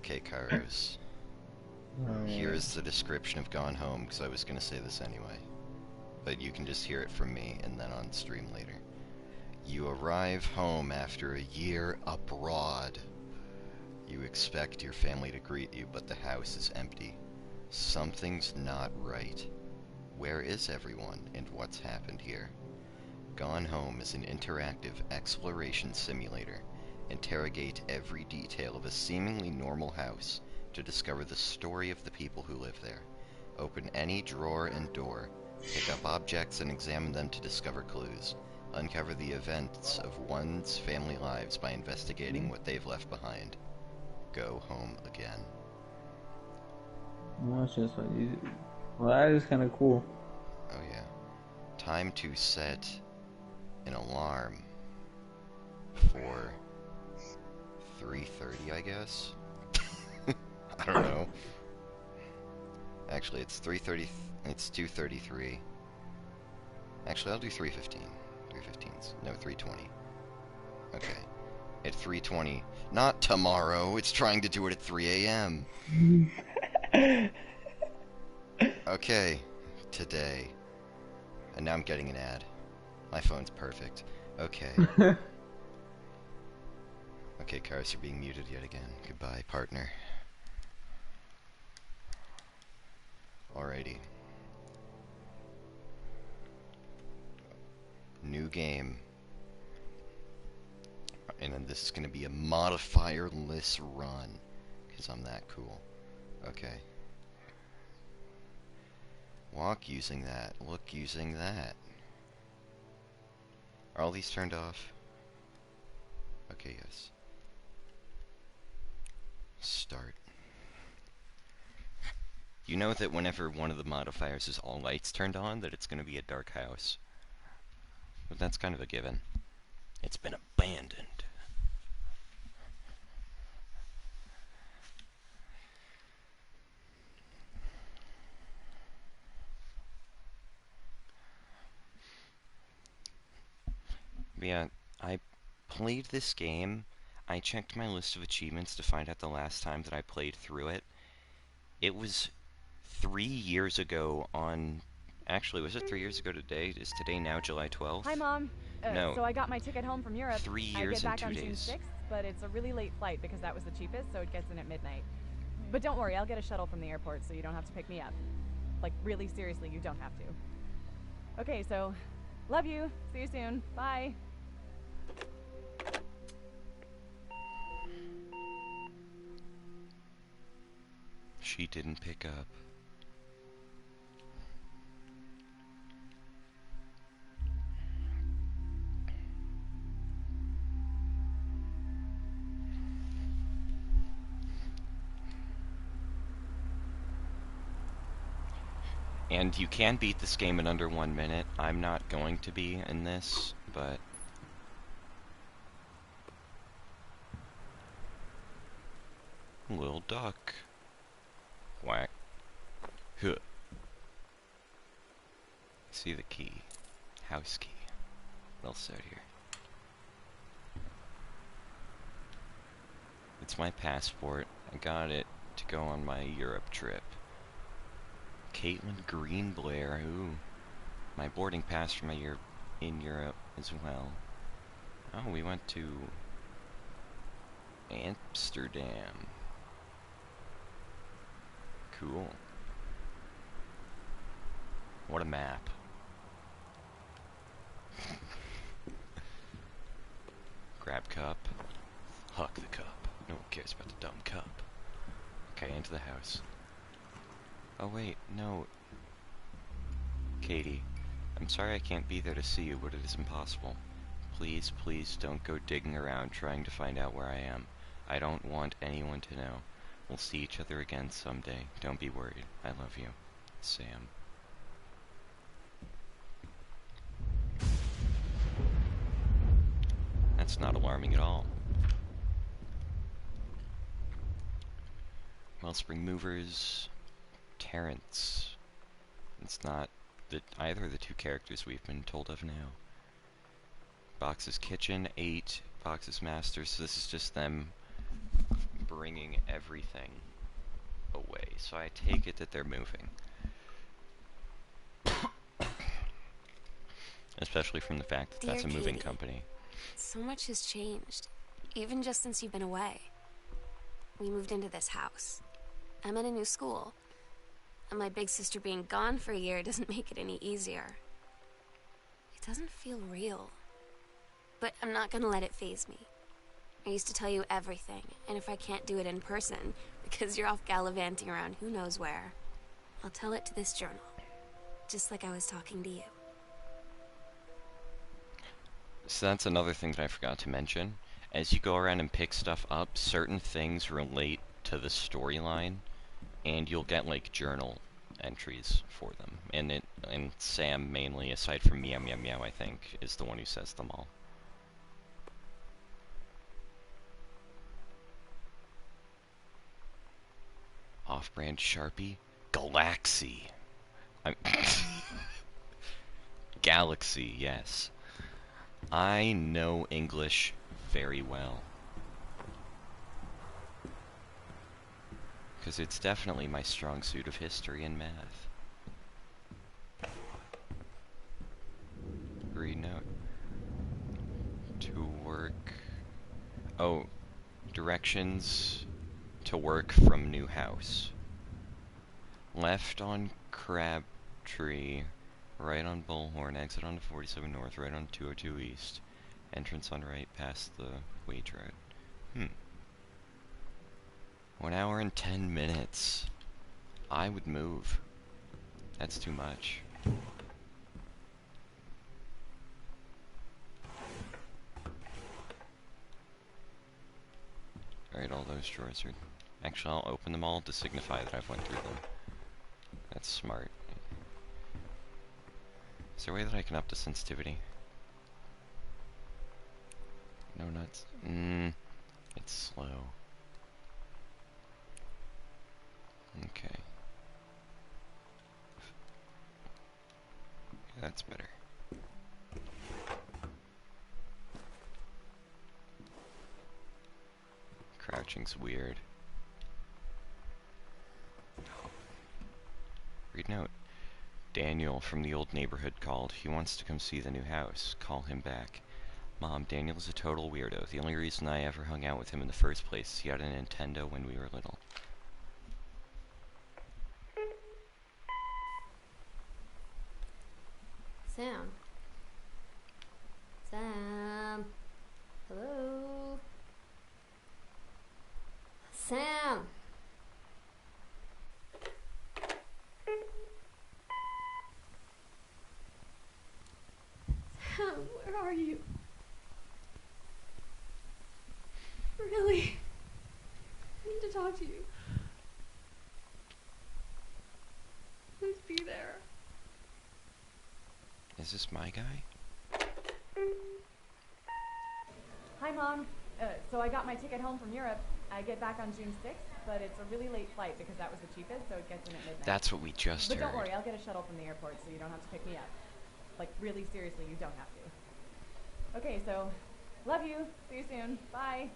Okay, Kairos. Alright. Here's the description of Gone Home, because I was going to say this anyway. But you can just hear it from me, and then on stream later. You arrive home after a year abroad. You expect your family to greet you, but the house is empty. Something's not right. Where is everyone, and what's happened here? Gone Home is an interactive exploration simulator. Interrogate every detail of a seemingly normal house to discover the story of the people who live there. Open any drawer and door. Pick up objects and examine them to discover clues. Uncover the events of one's family lives by investigating what they've left behind. Go home again. Well, that's just like, well, that is kind of cool. Oh yeah. Time to set an alarm for 3:30, I guess. I don't know. Actually, it's 3:30. It's 2:33. Actually, I'll do 3:15. 3:15's. No, 3:20. Okay. At 3:20. Not tomorrow. It's trying to do it at 3 a.m. Okay. Today. And now I'm getting an ad. My phone's perfect. Okay. Okay, Karis, you're being muted yet again. Goodbye, partner. Alrighty. New game. And then this is going to be a modifier-less run. Because I'm that cool. Okay. Walk using that. Look using that. Are all these turned off? Okay, yes. Start. You know that whenever one of the modifiers is all lights turned on, that it's going to be a dark house. But that's kind of a given. It's been abandoned. Yeah, I played this game. I checked my list of achievements to find out the last time that I played through it. It was 3 years ago on... Actually, was it 3 years ago today? Is today now July 12th? Hi, Mom. No. So I got my ticket home from Europe. 3 I years get and back on 2 June days. 6th, but it's a really late flight because that was the cheapest, so it gets in at midnight. But don't worry, I'll get a shuttle from the airport so you don't have to pick me up. Like, really seriously, you don't have to. Okay, so, love you. See you soon. Bye. She didn't pick up. And you can beat this game in under 1 minute. I'm not going to be in this, but... Little duck. Whack. Huh. See the key. House key. What else out here? It's my passport. I got it to go on my Europe trip. Caitlin Greenblair, ooh. My boarding pass for my year in Europe as well. Oh, we went to Amsterdam. Cool. What a map. Grab cup. Huck the cup. No one cares about the dumb cup. Okay, into the house. Oh wait, no. Katie, I'm sorry I can't be there to see you, but it is impossible. Please, please don't go digging around trying to find out where I am. I don't want anyone to know. We'll see each other again someday. Don't be worried. I love you. Sam. That's not alarming at all. Wellspring Movers, Terrance. It's not either of the two characters we've been told of now. Box's Kitchen, 8, Box's Master, so this is just them bringing everything away, so I take it that they're moving. Especially from the fact that that's a moving company. So much has changed, even just since you've been away. We moved into this house. I'm in a new school. And my big sister being gone for a year doesn't make it any easier. It doesn't feel real. But I'm not gonna let it faze me. I used to tell you everything, and if I can't do it in person, because you're off gallivanting around who knows where, I'll tell it to this journal. Just like I was talking to you. So that's another thing that I forgot to mention. As you go around and pick stuff up, certain things relate to the storyline, and you'll get like journal entries for them. And Sam mainly, aside from Meow Meow Meow, I think, is the one who says them all. Off-brand Sharpie? Galaxy. Galaxy, yes. I know English very well. Because it's definitely my strong suit of history and math. Read note. To work... Oh, directions to work from new house. Left on Crabtree, right on Bullhorn, exit on 47 North, right on 202 East. Entrance on right past the wage road. 1 hour and 10 minutes. I would move. That's too much. Alright, all those drawers are... Actually, I'll open them all to signify that I've went through them. That's smart. Is there a way that I can up the sensitivity? No nuts. It's slow. Okay. That's better. Crouching's weird. Read note. Daniel from the old neighborhood called. He wants to come see the new house. Call him back. Mom, Daniel's a total weirdo. The only reason I ever hung out with him in the first place is he had a Nintendo when we were little. Sam. Sam. Hello? Sam! Sam, where are you? Really? I need to talk to you. Please be there. Is this my guy? Hi, Mom. So I got my ticket home from Europe. I get back on June 6th, but it's a really late flight because that was the cheapest, so it gets in at midnight. That's what we just heard. But don't worry, I'll get a shuttle from the airport so you don't have to pick me up. Like, really seriously, you don't have to. Okay, so, love you. See you soon. Bye.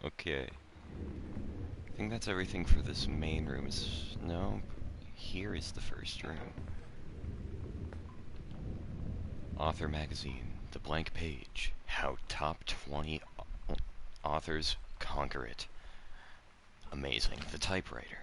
Okay. I think that's everything for this main room. No, here is the first room. Author magazine, the blank page. How top 20 authors conquer it. Amazing. The typewriter.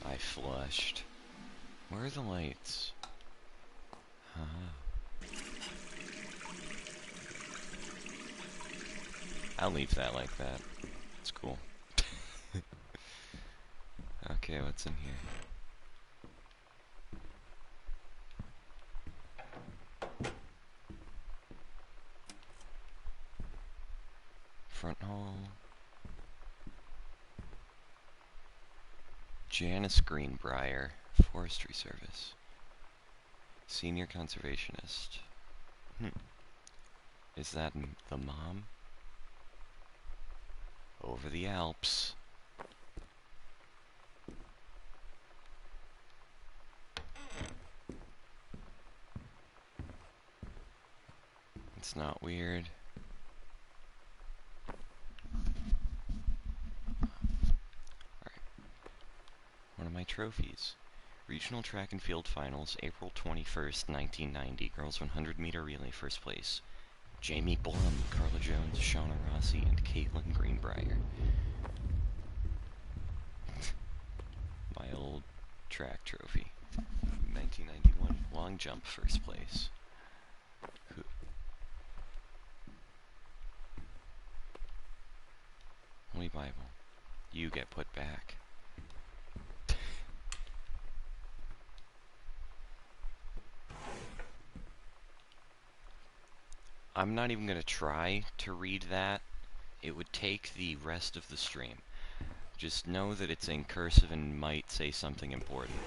I flushed. Where are the lights? I'll leave that like that. It's cool. Okay, what's in here? Janice Greenbrier, Forestry Service. Senior Conservationist. Is that the mom? Over the Alps. It's not weird. Alright. One of my trophies. Regional Track and Field Finals, April 21st, 1990. Girls 100-meter relay, first place. Jamie Blum, Carla Jones, Shauna Rossi, and Caitlin Greenbrier. My old track trophy. 1991, long jump, first place. Holy Bible, you get put back. I'm not even going to try to read that. It would take the rest of the stream. Just know that it's in cursive and might say something important.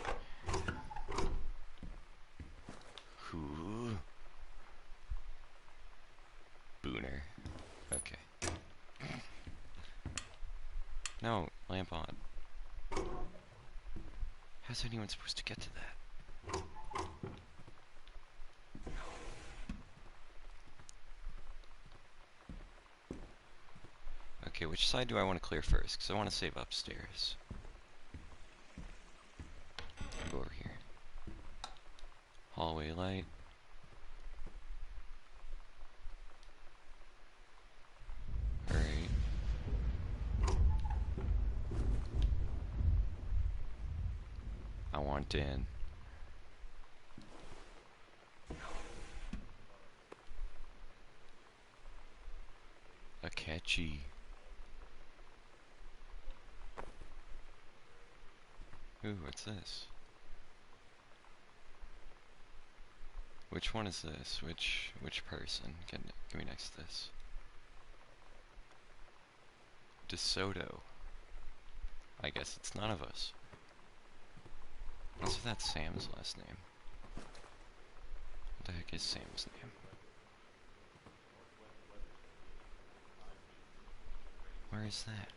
Who? Booner. Okay. No, lamp on. How's anyone supposed to get to that? Okay, which side do I want to clear first? Because I want to save upstairs. Go over here. Hallway light. Alright. I want in. A catchy. Ooh, what's this? Which one is this? Which person? Give me next to this. DeSoto. I guess it's none of us. Unless that's Sam's last name. What the heck is Sam's name? Where is that?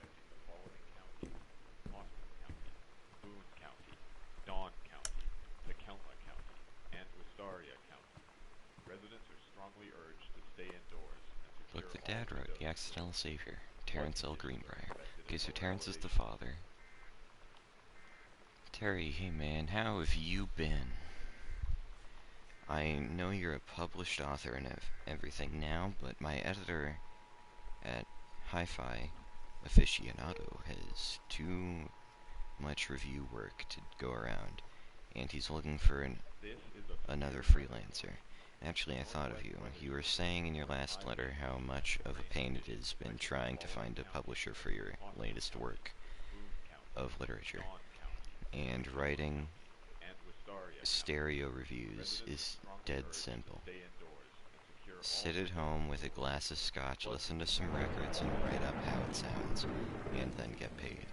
Look, the dad wrote, the accidental savior, Terrance L. Greenbrier. Okay, so Terrance is the father. Terry, hey man, how have you been? I know you're a published author and everything now, but my editor at Hi-Fi Aficionado has too much review work to go around, and he's looking for another freelancer. Actually, I thought of you. You were saying in your last letter how much of a pain it has been trying to find a publisher for your latest work of literature. And writing stereo reviews is dead simple. Sit at home with a glass of scotch, listen to some records, and write up how it sounds, and then get paid.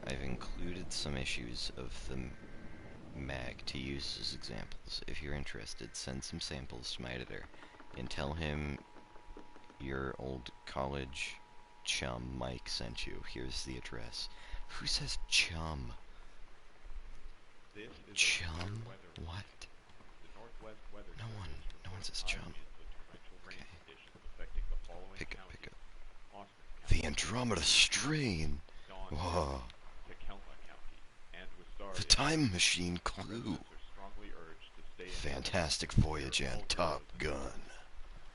I've included some issues of the mag to use as examples. If you're interested, send some samples to my editor and tell him your old college chum Mike sent you. Here's the address. Who says chum? Chum? What? No one says chum. Okay. Pick up. The Andromeda Strain. Whoa. The Time Machine Clue. Fantastic Voyage and Top Gun.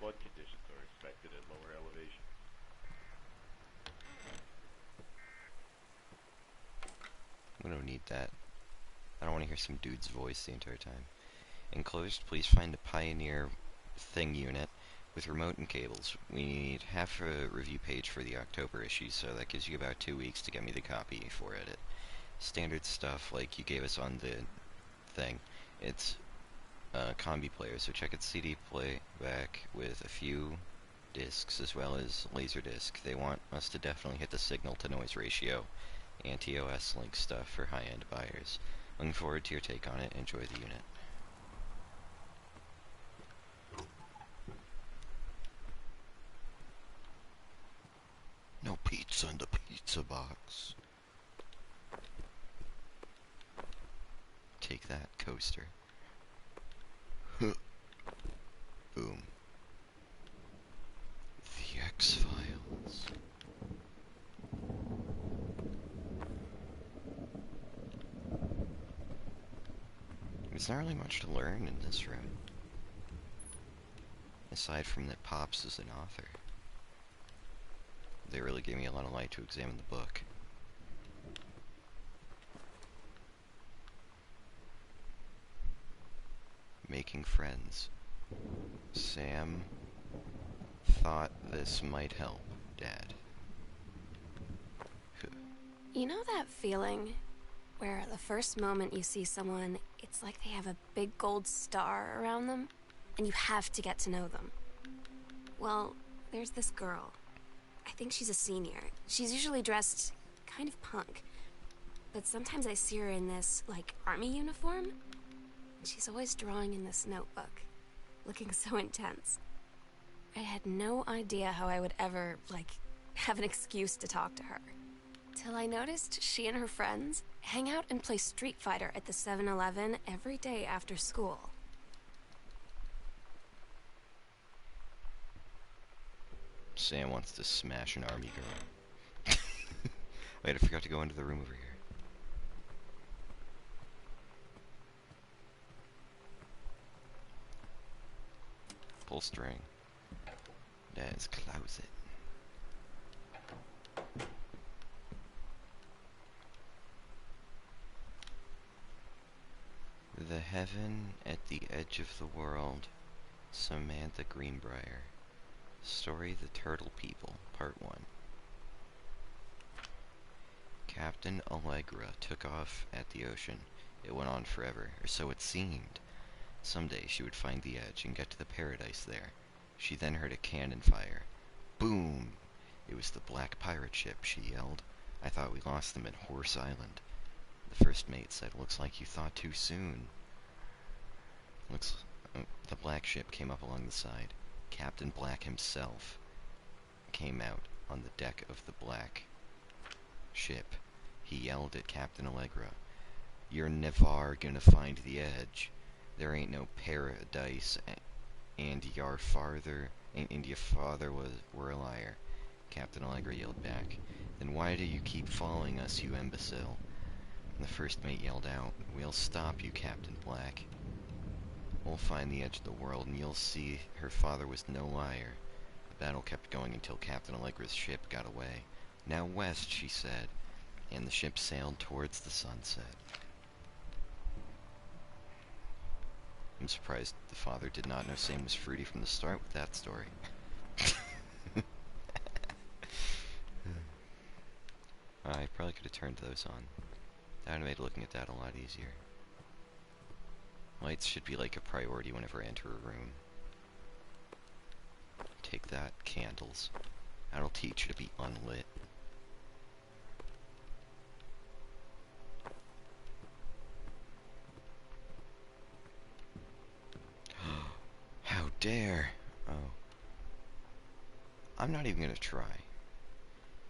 Flood conditions are expected at lower elevation. We don't need that. I don't want to hear some dude's voice the entire time. Enclosed, please find a Pioneer Thing unit with remote and cables. We need half a review page for the October issue, so that gives you about 2 weeks to get me the copy for edit. Standard stuff like you gave us on the thing. It's a combi player, so check its CD playback with a few discs as well as Laserdisc. They want us to definitely hit the signal to noise ratio Anti-OS link stuff for high-end buyers. Looking forward to your take on it. Enjoy the unit. No pizza in the pizza box. Take that, coaster. Boom. The X-Files. There's not really much to learn in this room. Aside from that Pops is an author. They really gave me a lot of light to examine the book. Making friends. Sam thought this might help, Dad. You know that feeling where the first moment you see someone, it's like they have a big gold star around them, and you have to get to know them? Well, there's this girl. I think she's a senior. She's usually dressed kind of punk, but sometimes I see her in this, like, army uniform, and she's always drawing in this notebook, looking so intense. I had no idea how I would ever, like, have an excuse to talk to her. Till I noticed she and her friends hang out and play Street Fighter at the 7-Eleven every day after school. Sam wants to smash an army girl. Wait, I forgot to go into the room over here. Pull string. Let's close it. The Heaven at the Edge of the World, Samantha Greenbrier. Story The Turtle People, Part 1. Captain Allegra took off at the ocean. It went on forever, or so it seemed. Someday she would find the edge and get to the paradise there. She then heard a cannon fire. Boom! It was the black pirate ship, she yelled. I thought we lost them at Horse Island. The first mate said, looks like you thought too soon. The black ship came up along the side. Captain Black himself came out on the deck of the black ship. He yelled at Captain Allegra, "You're never gonna find the edge. There ain't no paradise, and your father were a liar." Captain Allegra yelled back, "Then why do you keep following us, you imbecile?" And the first mate yelled out, "We'll stop you, Captain Black. We'll find the edge of the world, and you'll see her father was no liar." The battle kept going until Captain Allegra's ship got away. "Now west," she said, and the ship sailed towards the sunset. I'm surprised the father did not know Sam was fruity from the start with that story. I probably could have turned those on. That would have made looking at that a lot easier. Lights should be like a priority whenever I enter a room. Take that, candles. That'll teach you to be unlit. How dare! Oh. I'm not even gonna try.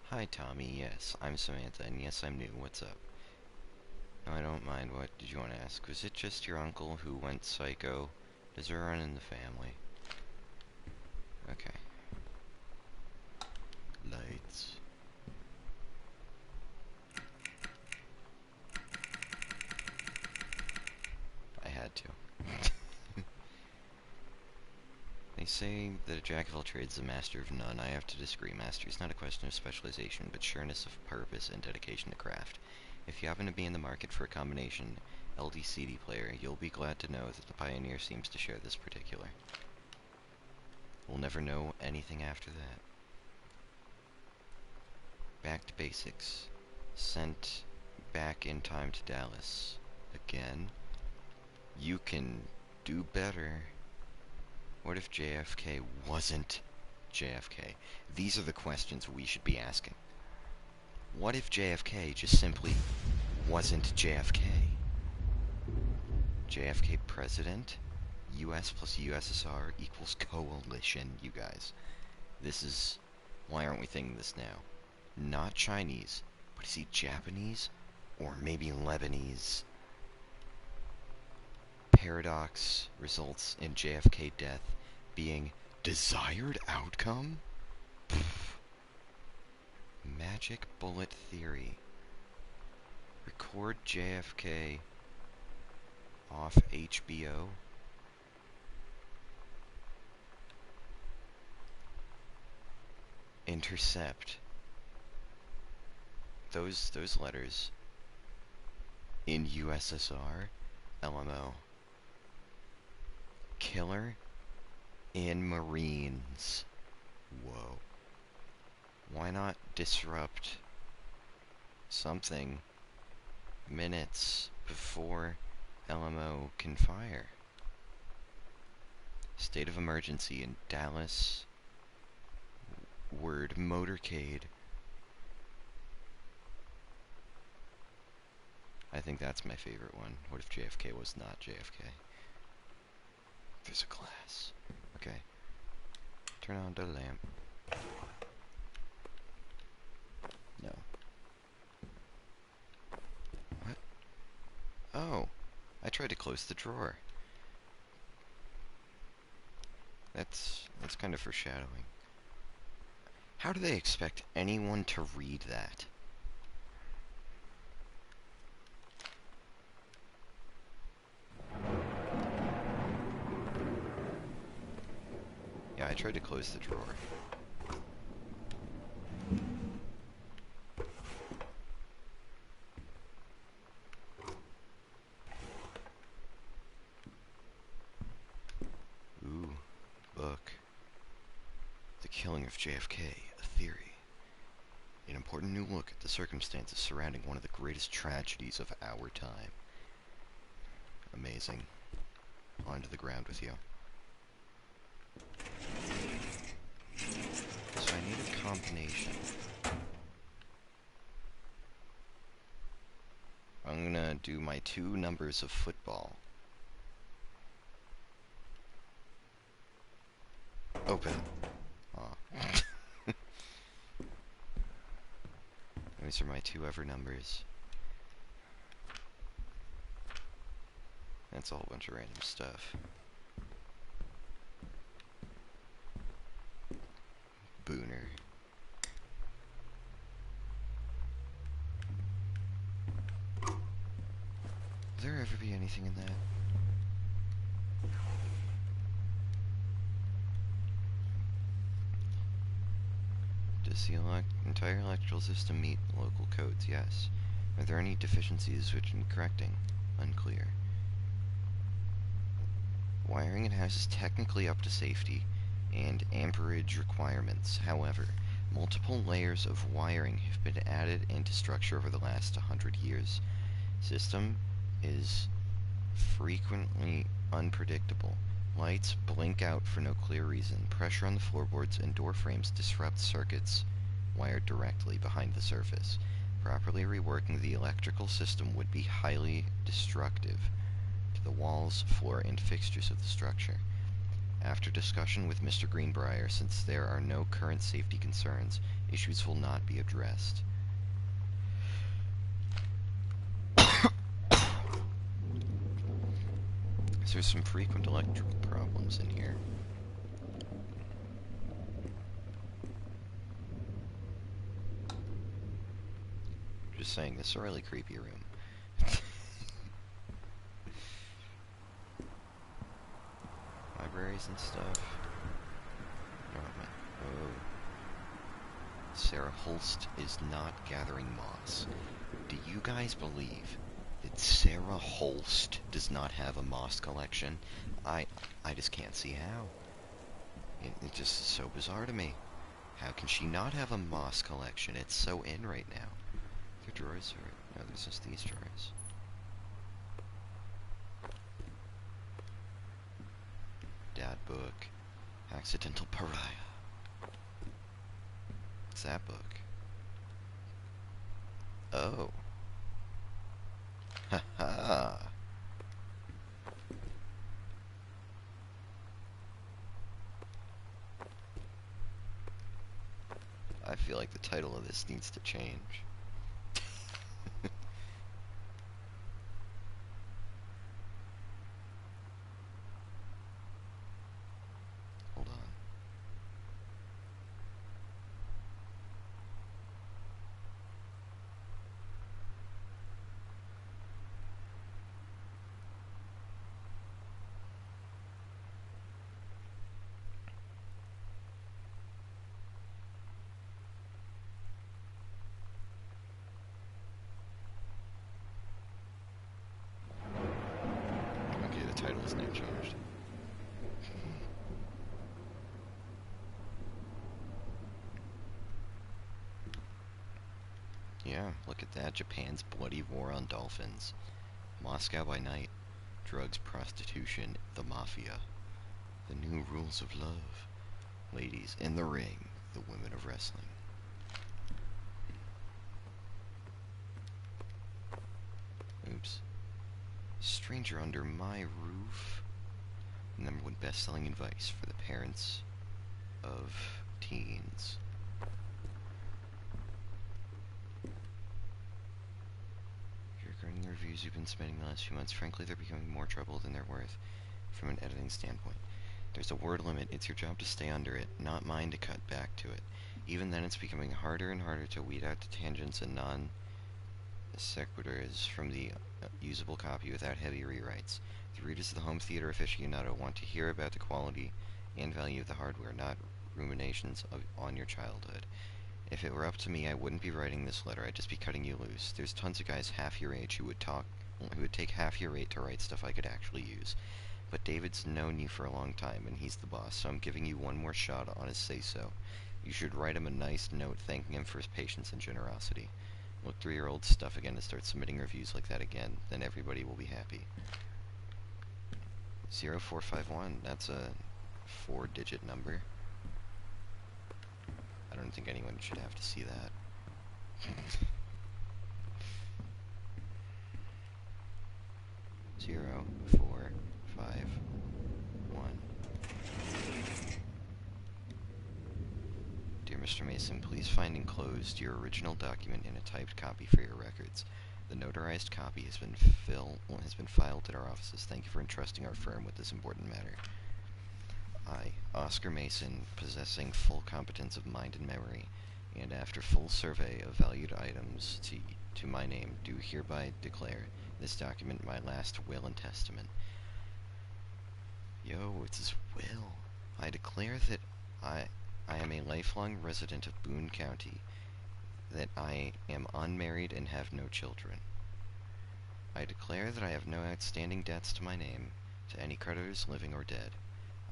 Hi, Tommy. Yes, I'm Samantha, and yes, I'm new. What's up? No, I don't mind. What did you want to ask? Was it just your uncle who went psycho? Does it run in the family? Okay. Lights. I had to. They say that a jack of all trades is a master of none. I have to disagree. Mastery is not a question of specialization, but sureness of purpose and dedication to craft. If you happen to be in the market for a combination LD-CD player, you'll be glad to know that the Pioneer seems to share this particular. We'll never know anything after that. Back to basics. Sent back in time to Dallas. Again? You can do better. What if JFK wasn't JFK? These are the questions we should be asking. What if JFK just simply wasn't JFK? JFK president, US plus USSR equals coalition, you guys. This is... Why aren't we thinking this now? Not Chinese, but is he Japanese? Or maybe Lebanese? Paradox results in JFK death being desired outcome? Pfft. Magic bullet theory. Record JFK off HBO. Intercept those letters in USSR. LMO. Killer in Marines. Whoa. Why not disrupt something minutes before LMO can fire? State of emergency in Dallas. Word motorcade. I think that's my favorite one. What if JFK was not JFK? There's a glass. Okay. Turn on the lamp. No. What? Oh. I tried to close the drawer. That's kind of foreshadowing. How do they expect anyone to read that? Yeah, I tried to close the drawer. Ooh, book. The Killing of JFK, a Theory. An important new look at the circumstances surrounding one of the greatest tragedies of our time. Amazing. Onto the ground with you. So I need a combination. I'm gonna do my 2 numbers of football. Open. Aw. These are my 2 ever numbers. That's a whole bunch of random stuff. Booner. Will there ever be anything in that? Does the entire electrical system meet local codes? Yes. Are there any deficiencies which need correcting? Unclear. Wiring in house is technically up to safety and amperage requirements. However, multiple layers of wiring have been added into structure over the last 100 years. System is frequently unpredictable. Lights blink out for no clear reason. Pressure on the floorboards and door frames disrupt circuits wired directly behind the surface. Properly reworking the electrical system would be highly destructive to the walls, floor, and fixtures of the structure. After discussion with Mr. Greenbrier, since there are no current safety concerns, issues will not be addressed. There's some frequent electrical problems in here. Just saying, this is a really creepy room. Libraries and stuff. Oh. Sarah Holst is not gathering moss. Do you guys believe that Sarah Holst does not have a moss collection? I just can't see how. It just is so bizarre to me. How can she not have a moss collection? It's so in right now. The drawers are... No, there's just these drawers. Dad book. Accidental Pariah. What's that book? Oh. Haha. I feel like the title of this needs to change. Hold on. Okay, the title is now changed. Yeah, look at that. Japan's bloody war on dolphins. Moscow by night. Drugs, prostitution, the mafia. The new rules of love. Ladies in the ring. The women of wrestling. Oops. Stranger under my roof. Number one best-selling advice for the parents of teens. Regarding the reviews you've been spending the last few months, frankly, they're becoming more trouble than they're worth from an editing standpoint. There's a word limit. It's your job to stay under it, not mine to cut back to it. Even then, it's becoming harder and harder to weed out the tangents and non-sequiturs from the usable copy without heavy rewrites. The readers of the home theater aficionado want to hear about the quality and value of the hardware, not ruminations on your childhood. If it were up to me, I wouldn't be writing this letter. I'd just be cutting you loose. There's tons of guys half your age who would take half your rate to write stuff I could actually use. But David's known you for a long time, and he's the boss, so I'm giving you one more shot on his say-so. You should write him a nice note thanking him for his patience and generosity. Look through your old stuff again and start submitting reviews like that again. Then everybody will be happy. 0451, that's a 4-digit number. I don't think anyone should have to see that. 0451. Dear Mr. Mason, please find enclosed your original document in a typed copy for your records. The notarized copy has been filed at our offices. Thank you for entrusting our firm with this important matter. I, Oscar Mason, possessing full competence of mind and memory, and after full survey of valued items to my name, do hereby declare this document my last will and testament. Yo, it's his will. I declare that I am a lifelong resident of Boone County, that I am unmarried and have no children. I declare that I have no outstanding debts to my name, to any creditors living or dead.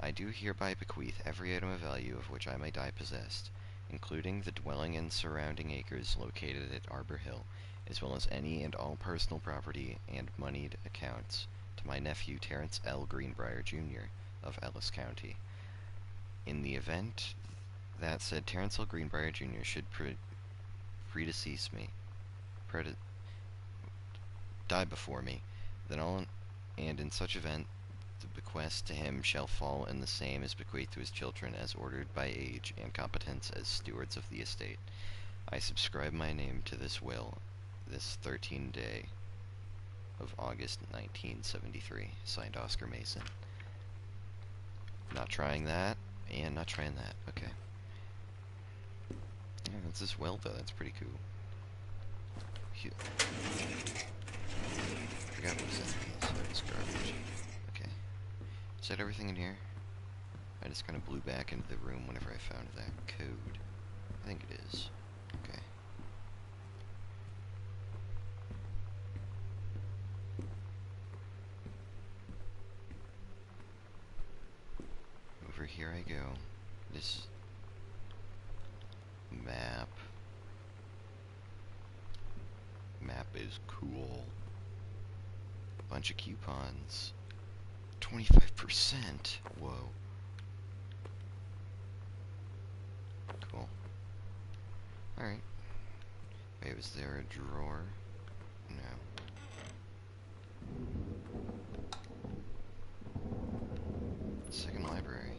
I do hereby bequeath every item of value of which I may die possessed, including the dwelling and surrounding acres located at Arbor Hill, as well as any and all personal property and moneyed accounts, to my nephew Terrance L. Greenbrier, Jr. of Ellis County. In the event that said Terrance L. Greenbrier, Jr. should predecease me, die before me, then all, and in such event, the bequest to him shall fall in the same as bequeathed to his children, as ordered by age and competence as stewards of the estate. I subscribe my name to this will, this 13th day of August 1973. Signed, Oscar Mason. Not trying that, and not trying that. Okay. Yeah, that's his will, though. That's pretty cool. Phew. I forgot what was in these. That was garbage. Okay. Is that everything in here? I just kind of blew back into the room whenever I found that code. I think it is. Okay. Over here I go. This map is cool. Bunch of coupons. 25%. Whoa. Cool. Alright. Wait, was there a drawer? No. Second library.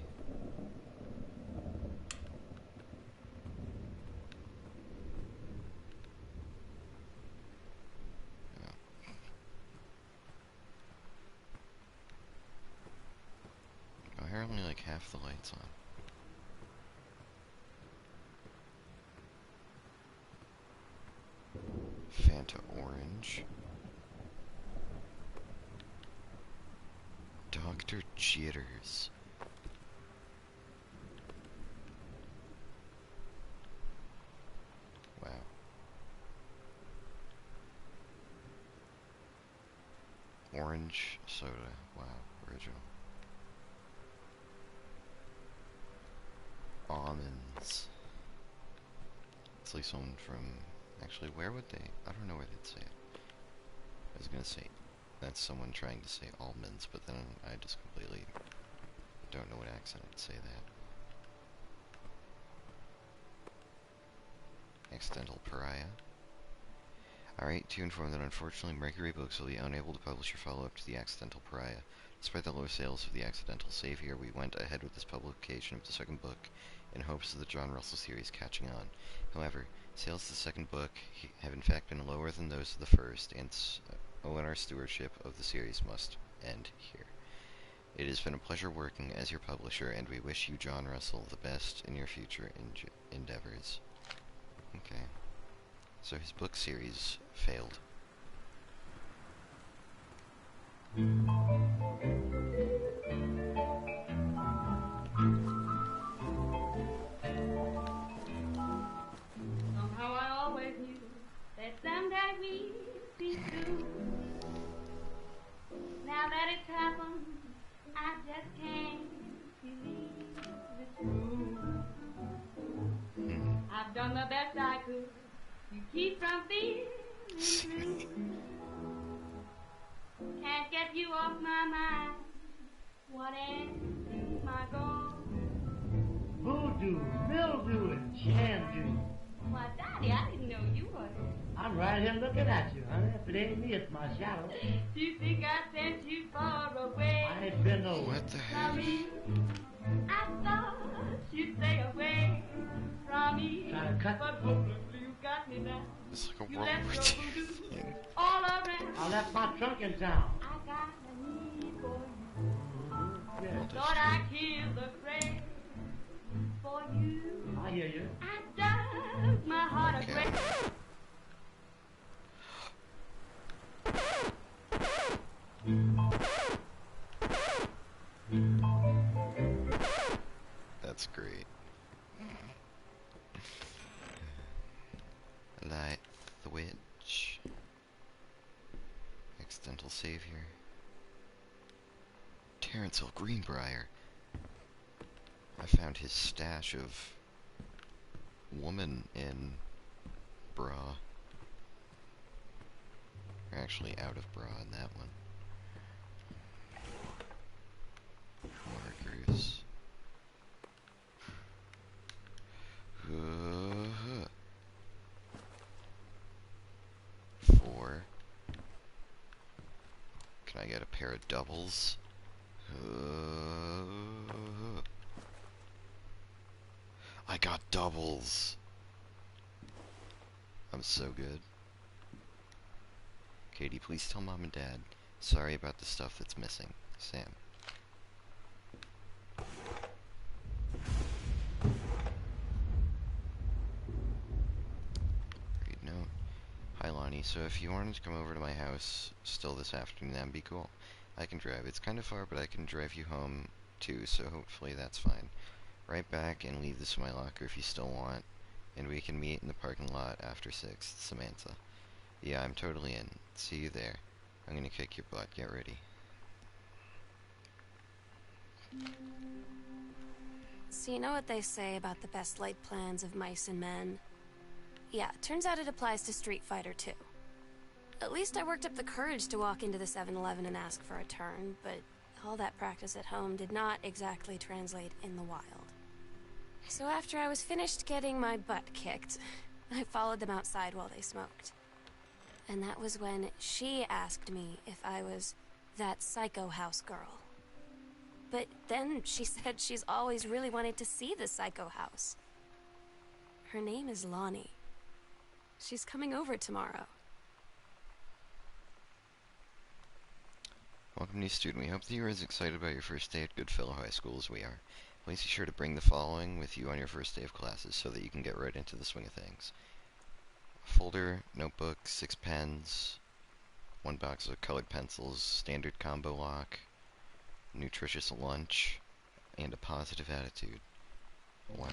Oh. Why are only like half the lights on? Fanta Orange. Dr. Jitters. Wow. Orange soda. Wow. Original. Almonds. It's like someone from... Actually, where would they... I don't know where they'd say it. I was gonna say... That's someone trying to say almonds, but then I just completely don't know what accent would say that. Accidental Pariah. Alright, to inform that unfortunately Mercury Books will be unable to publish your follow-up to The Accidental Pariah. Despite the low sales of The Accidental Savior, we went ahead with this publication of the second book in hopes of the John Russell series catching on. However, sales of the second book have in fact been lower than those of the first, and our stewardship of the series must end here. It has been a pleasure working as your publisher, and we wish you, John Russell, the best in your future endeavors. Okay. So his book series failed. Somehow I always knew that someday we'd be through. Now that it's happened, I just can't believe it's true. I've done the best I could to keep from feeling blue. Can't get you off my mind. What am I gone? Voodoo, mildew, and shandu. Why, Daddy, I didn't know you were. I'm right here looking at you, honey. If it ain't me, it's my shadow. Do you think I sent you far away? I ain't been nowhere. What the heck? From me, I thought you'd stay away from me. Trying to cut But hopelessly you got me now. It's like a You World left War your II voodoo thing. all around. I left my trunk in town. I got a need for you. Yeah, Thought I killed the craze for you. I hear you. I dug my heart a Okay. grave. That's great. Light the Witch. Accidental Savior. Terrance Hill Greenbrier. I found his stash of woman in bra. Or actually out of bra in that one. Markers. Four. Can I get a pair of doubles? I got doubles. I'm so good. Katie, please tell Mom and Dad. Sorry about the stuff that's missing. Sam. Read note. Hi Lonnie, so if you wanted to come over to my house still this afternoon, that'd be cool. I can drive. It's kind of far, but I can drive you home too, so hopefully that's fine. Right back and leave this in my locker if you still want, and we can meet in the parking lot after 6. Samantha. Yeah, I'm totally in. See you there. I'm gonna kick your butt. Get ready. So you know what they say about the best laid plans of mice and men? Yeah, turns out it applies to Street Fighter too. At least I worked up the courage to walk into the 7-Eleven and ask for a turn, but all that practice at home did not exactly translate in the wild. So after I was finished getting my butt kicked, I followed them outside while they smoked. And that was when she asked me if I was that psycho house girl. But then she said she's always really wanted to see the psycho house. Her name is Lonnie. She's coming over tomorrow. Welcome, new student. We hope that you are as excited about your first day at Goodfellow High School as we are. Please be sure to bring the following with you on your first day of classes so that you can get right into the swing of things. A folder, notebook, 6 pens, 1 box of colored pencils, standard combo lock, nutritious lunch, and a positive attitude. Wow.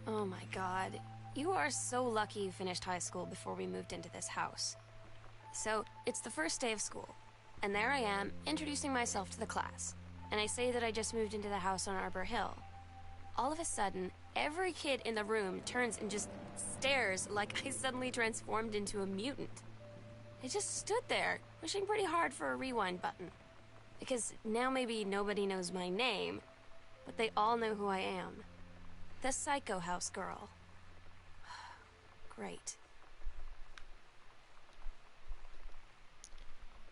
Oh my god. You are so lucky you finished high school before we moved into this house. So, it's the first day of school, and there I am, introducing myself to the class. And I say that I just moved into the house on Arbor Hill. All of a sudden, every kid in the room turns and just stares like I suddenly transformed into a mutant. I just stood there, wishing pretty hard for a rewind button. Because now maybe nobody knows my name, but they all know who I am. The Psycho House girl. Great.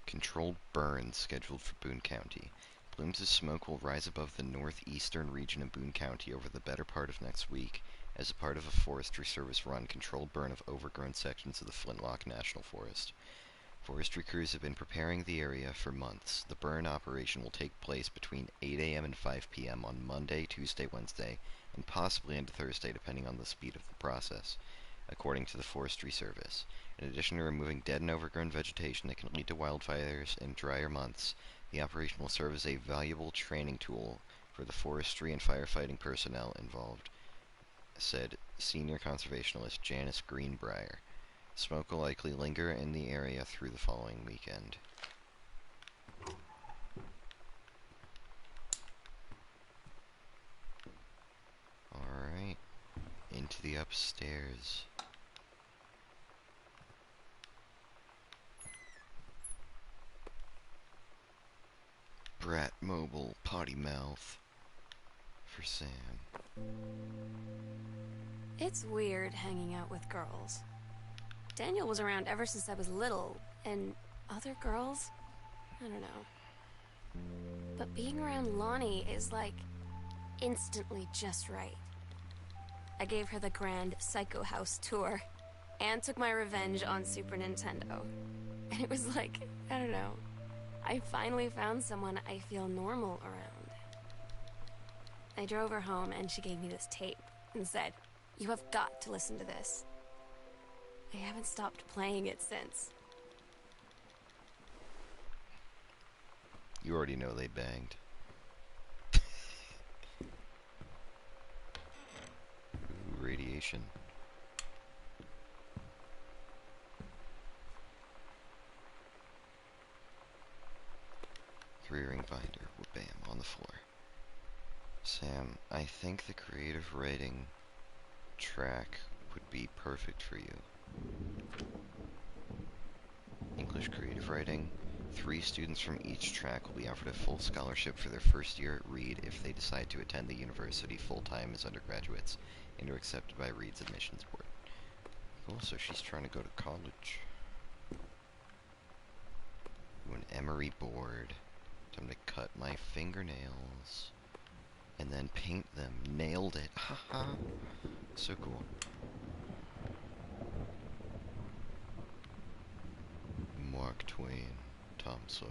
Controlled burn scheduled for Boone County. Plumes of smoke will rise above the northeastern region of Boone County over the better part of next week as a part of a Forestry Service-run controlled burn of overgrown sections of the Flintlock National Forest. Forestry crews have been preparing the area for months. The burn operation will take place between 8 a.m. and 5 p.m. on Monday, Tuesday, Wednesday, and possibly into Thursday depending on the speed of the process, according to the Forestry Service. In addition to removing dead and overgrown vegetation that can lead to wildfires in drier months, the operation will serve as a valuable training tool for the forestry and firefighting personnel involved, said senior conservationist Janice Greenbrier. Smoke will likely linger in the area through the following weekend. Alright, into the upstairs. Brat Mobile Potty Mouth for Sam. It's weird hanging out with girls. Daniel was around ever since I was little, and other girls? I don't know. But being around Lonnie is like instantly just right. I gave her the grand Psycho House tour and took my revenge on Super Nintendo. And it was like, I don't know, I finally found someone I feel normal around. I drove her home and she gave me this tape and said, "You have got to listen to this." I haven't stopped playing it since. You already know they banged. Ooh, radiation. Three-ring binder, bam, on the floor. Sam, I think the creative writing track would be perfect for you. English creative writing. 3 students from each track will be offered a full scholarship for their first year at Reed if they decide to attend the university full-time as undergraduates and are accepted by Reed's admissions board. Cool, so she's trying to go to college. Ooh, an emery board. Time to cut my fingernails. And then paint them. Nailed it. Haha. So cool. Mark Twain. Tom Sawyer.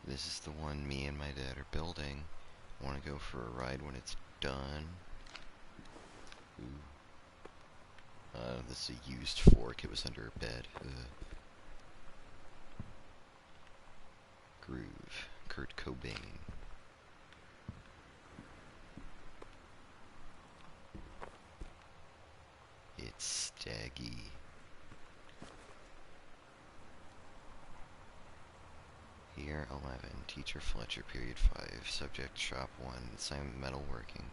This is the one me and my dad are building. I want to go for a ride when it's done. Ooh. This is a used fork. It was under a bed. Groove. Kurt Cobain. It's Staggy. Year 11, Teacher Fletcher, Period 5, Subject Shop 1, Assignment Metalworking,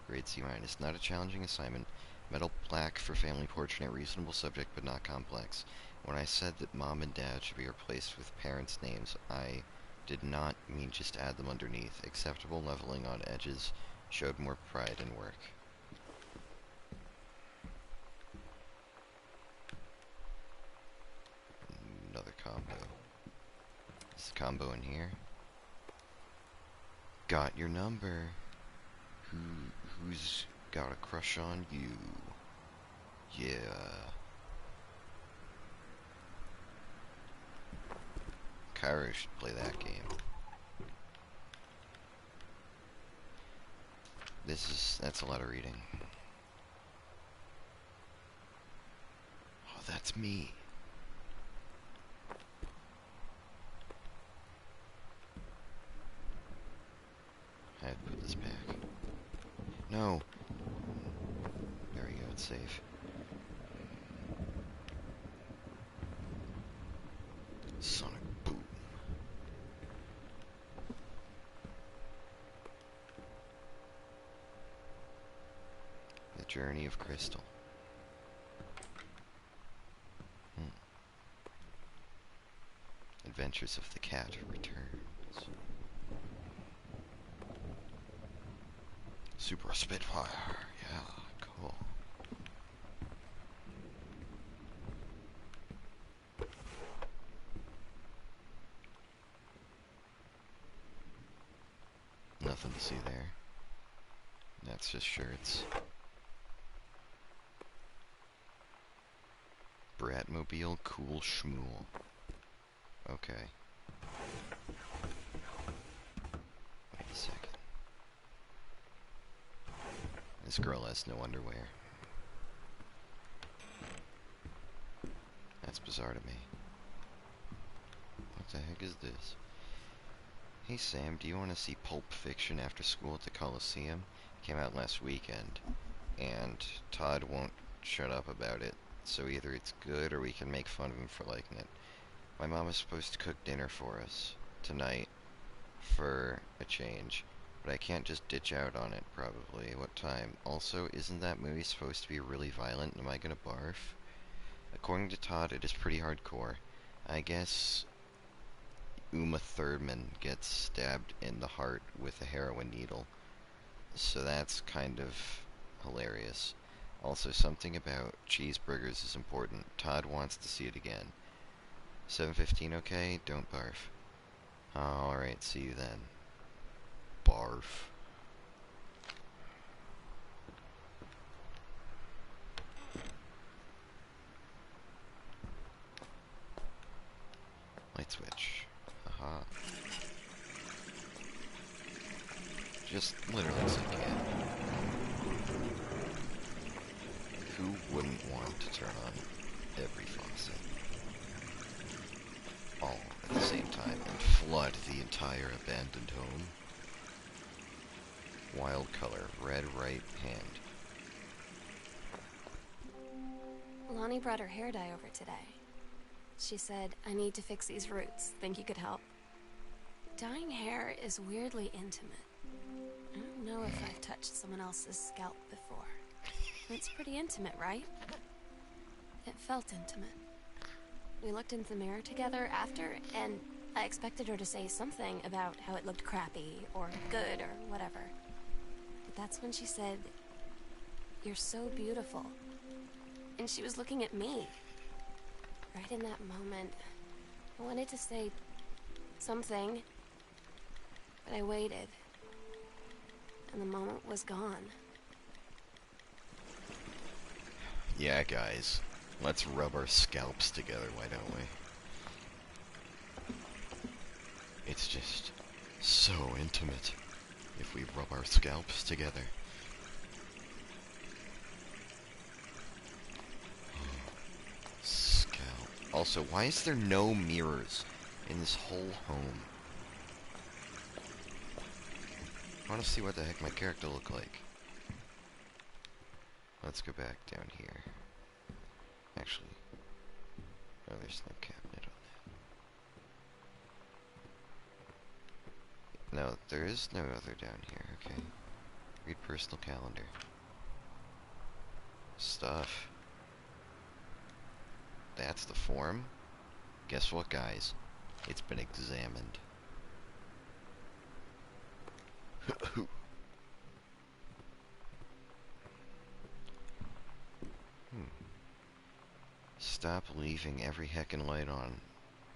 Grade C-. Not a challenging assignment. Metal black for family portrait, reasonable subject but not complex. When I said that Mom and Dad should be replaced with parents' names, I did not mean just add them underneath. Acceptable leveling on edges showed more pride in work. Another combo. Is the combo in here? Got your number. Who's got a crush on you? Yeah. Kyra should play that game. That's a lot of reading. Oh, that's me. I had to put this back. No. There we go, it's safe. Sonic boom. The Journey of Crystal. Adventures of the Cat returns. Super Spitfire. Yeah, cool. Nothing to see there. That's just shirts. Bratmobile Cool Schmool. Okay. Wait a second. This girl has no underwear. That's bizarre to me. What the heck is this? Hey Sam, do you want to see Pulp Fiction after school at the Coliseum? It came out last weekend, and Todd won't shut up about it, so either it's good or we can make fun of him for liking it. My mom is supposed to cook dinner for us tonight for a change, but I can't just ditch out on it, probably. What time? Also, isn't that movie supposed to be really violent? Am I gonna barf? According to Todd, it is pretty hardcore. I guess Uma Thurman gets stabbed in the heart with a heroin needle, so that's kind of hilarious. Also, something about cheeseburgers is important. Todd wants to see it again. 7:15 okay? Don't barf. Alright, see you then. Barf. Light switch. Aha. Just literally clicking it. Who wouldn't want to turn on every faucet all at the same time and flood the entire abandoned home? Wild color, red right hand. Lonnie brought her hair dye over today. She said, I need to fix these roots. Think you could help? Dyeing hair is weirdly intimate. I don't know if I've touched someone else's scalp before. It's pretty intimate, right? It felt intimate. We looked into the mirror together after, and I expected her to say something about how it looked crappy, or good, or whatever. But that's when she said, "You're so beautiful." And she was looking at me. Right in that moment, I wanted to say something, but I waited. And the moment was gone. Yeah, guys. Let's rub our scalps together, why don't we? It's just so intimate if we rub our scalps together. Scalp. Also, why is there no mirrors in this whole home? I want to see what the heck my character looked like. Let's go back down here. Actually, oh, there's no cabinet on that. No, there is no other down here, okay. Read personal calendar. Stuff. That's the form? Guess what, guys? It's been examined. Stop leaving every heckin' light on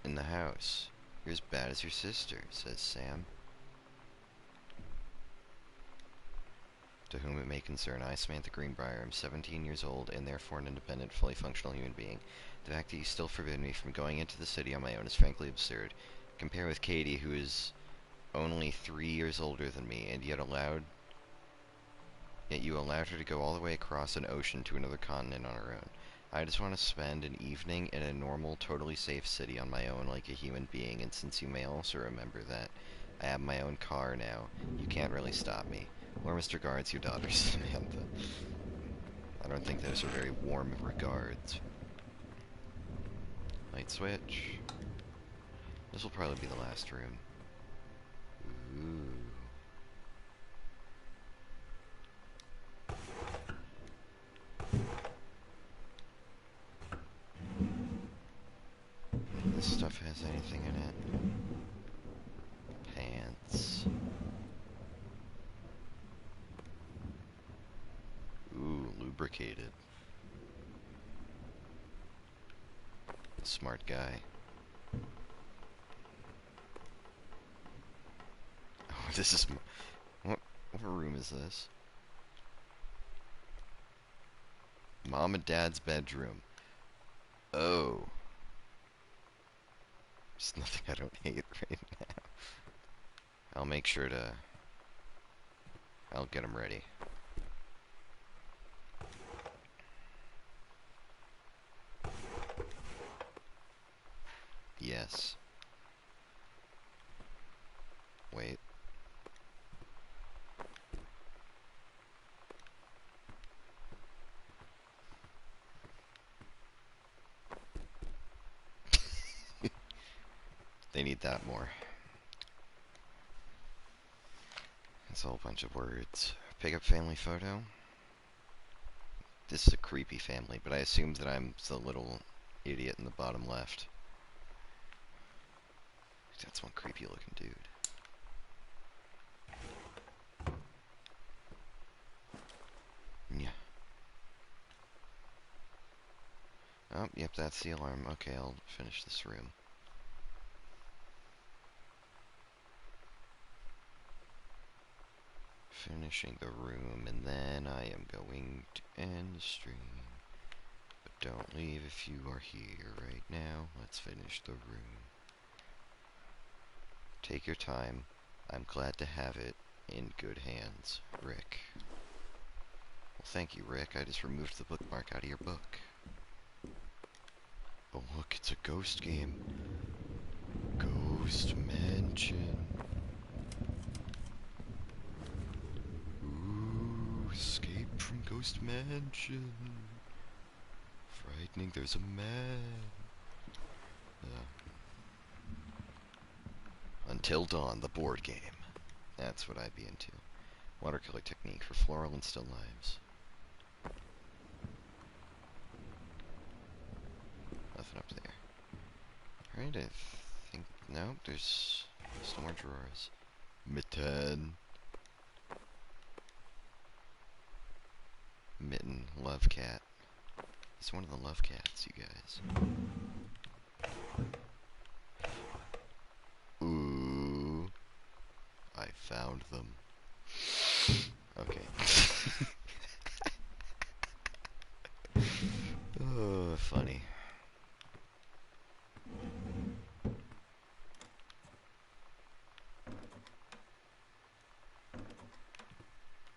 in the house. You're as bad as your sister, says Sam. To whom it may concern, I, Samantha Greenbrier, am 17 years old and therefore an independent, fully functional human being. The fact that you still forbid me from going into the city on my own is frankly absurd. Compare with Katie, who is only 3 years older than me, and yet you allowed her to go all the way across an ocean to another continent on her own. I just want to spend an evening in a normal, totally safe city on my own like a human being, and since you may also remember that I have my own car now, you can't really stop me. Warmest regards, your daughter, Samantha. I don't think those are very warm regards. Light switch. This will probably be the last room. Ooh. This stuff has anything in it. Pants. Ooh, lubricated. Smart guy. Oh, this is... What room is this? Mom and Dad's bedroom. Oh. There's nothing I don't hate right now. I'll make sure to... I'll get them ready. Yes. Wait. They need that more. It's a whole bunch of words. Pick up family photo. This is a creepy family, but I assumed that I'm the little idiot in the bottom left. That's one creepy looking dude. Yeah. Oh, yep, that's the alarm. Okay, I'll finish this room. Finishing the room, and then I am going to end the stream. But don't leave if you are here right now. Let's finish the room. Take your time. I'm glad to have it in good hands. Rick. Well, thank you, Rick. I just removed the bookmark out of your book. Oh, look, it's a ghost game. Ghost Mansion. Ooh, escape from Ghost Mansion. Frightening, there's a man. Until Dawn, the board game. That's what I'd be into. Watercolor technique for floral and still lives. Nothing up there. Alright, I think... No, there's still more drawers. Mitten. Mitten. Love cat. It's one of the love cats, you guys. Ooh. I found them. Okay. Oh, funny.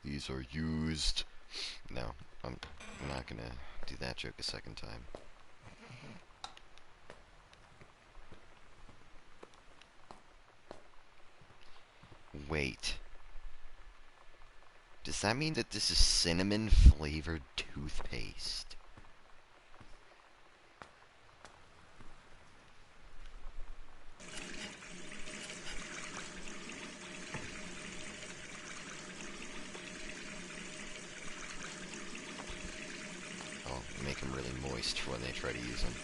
These are used. No, I'm not gonna do that joke a second time. Wait. Does that mean that this is cinnamon flavored toothpaste? I'll make them really moist when they try to use them.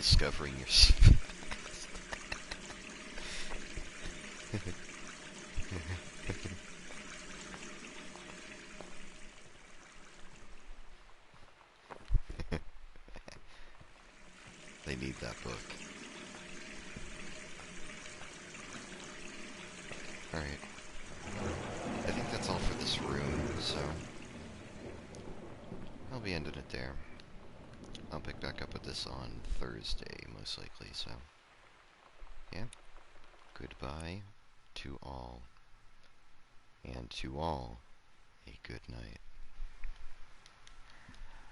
Rediscovering your... They need that book. Alright. I think that's all for this room, so... I'll be ending it there. I'll pick back up with this on Thursday, most likely, so... Yeah. Goodbye to all. And to all, a good night.